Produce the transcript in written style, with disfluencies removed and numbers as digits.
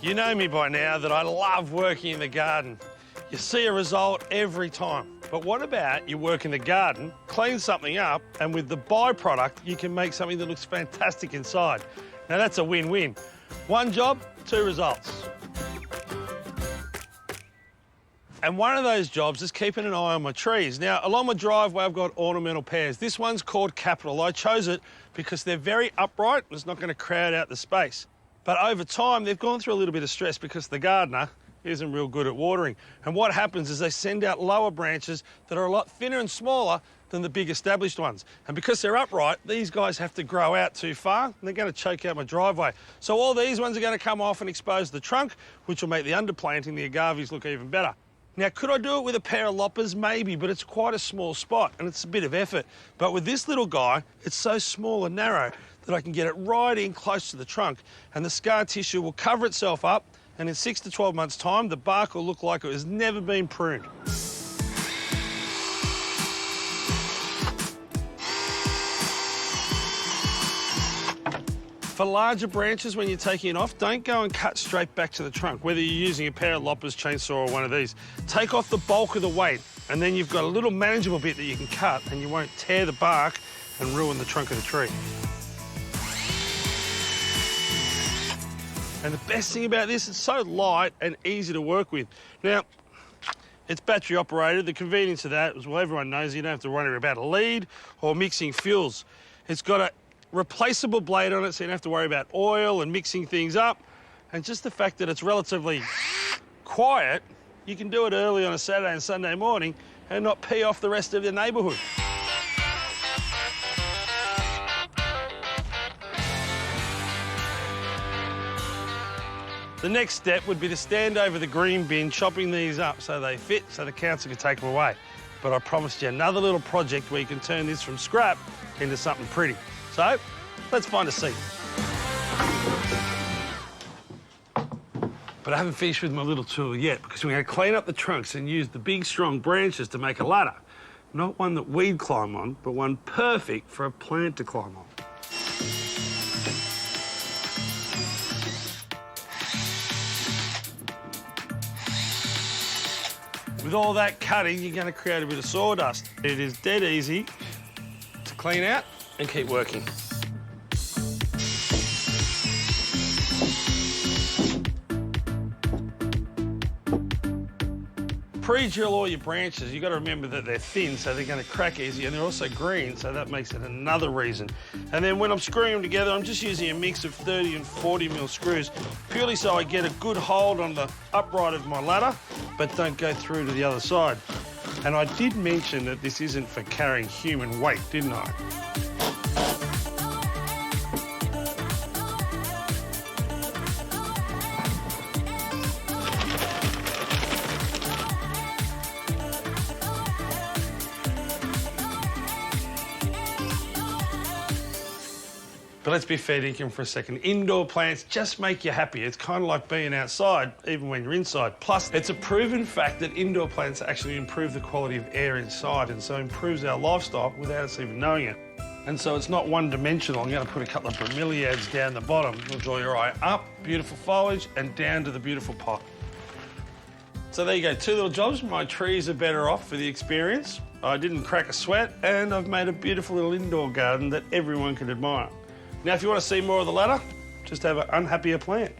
You know me by now that I love working in the garden. You see a result every time. But what about you work in the garden, clean something up, and with the byproduct, you can make something that looks fantastic inside. Now that's a win-win. One job, two results. And one of those jobs is keeping an eye on my trees. Now, along my driveway, I've got ornamental pears. This one's called Capital. I chose it because they're very upright and it's not going to crowd out the space. But over time, they've gone through a little bit of stress because the gardener isn't real good at watering. And what happens is they send out lower branches that are a lot thinner and smaller than the big established ones. And because they're upright, these guys have to grow out too far and they're going to choke out my driveway. So all these ones are going to come off and expose the trunk, which will make the underplanting, the agaves, look even better. Now, could I do it with a pair of loppers? Maybe, but it's quite a small spot and it's a bit of effort. But with this little guy, it's so small and narrow that I can get it right in close to the trunk and the scar tissue will cover itself up, and in 6 to 12 months' time, the bark will look like it has never been pruned. For larger branches, when you're taking it off, don't go and cut straight back to the trunk, whether you're using a pair of loppers, chainsaw, or one of these. Take off the bulk of the weight, and then you've got a little manageable bit that you can cut, and you won't tear the bark and ruin the trunk of the tree. And the best thing about this, it's so light and easy to work with. Now, it's battery operated. The convenience of that is, well, everyone knows you don't have to worry about a lead or mixing fuels. It's got a replaceable blade on it, so you don't have to worry about oil and mixing things up. And just the fact that it's relatively quiet, you can do it early on a Saturday and Sunday morning and not pee off the rest of the neighbourhood. The next step would be to stand over the green bin, chopping these up so they fit, so the council can take them away. But I promised you another little project where you can turn this from scrap into something pretty. So, let's find a seat. But I haven't finished with my little tool yet, because we're going to clean up the trunks and use the big, strong branches to make a ladder. Not one that we'd climb on, but one perfect for a plant to climb on. With all that cutting, you're going to create a bit of sawdust. It is dead easy to clean out and keep working. Pre-drill all your branches. You've got to remember that they're thin, so they're going to crack easy, and they're also green, so that makes it another reason. And then when I'm screwing them together, I'm just using a mix of 30 and 40 mil screws, purely so I get a good hold on the upright of my ladder, but don't go through to the other side. And I did mention that this isn't for carrying human weight, didn't I? But let's be fair dinkum for a second. Indoor plants just make you happy. It's kind of like being outside, even when you're inside. Plus, it's a proven fact that indoor plants actually improve the quality of air inside, and so improves our lifestyle without us even knowing it. And so it's not one-dimensional. I'm going to put a couple of bromeliads down the bottom. It'll draw your eye up, beautiful foliage, and down to the beautiful pot. So there you go, 2 little jobs. My trees are better off for the experience. I didn't crack a sweat, and I've made a beautiful little indoor garden that everyone can admire. Now, if you want to see more of the ladder, just have an unhappier plant.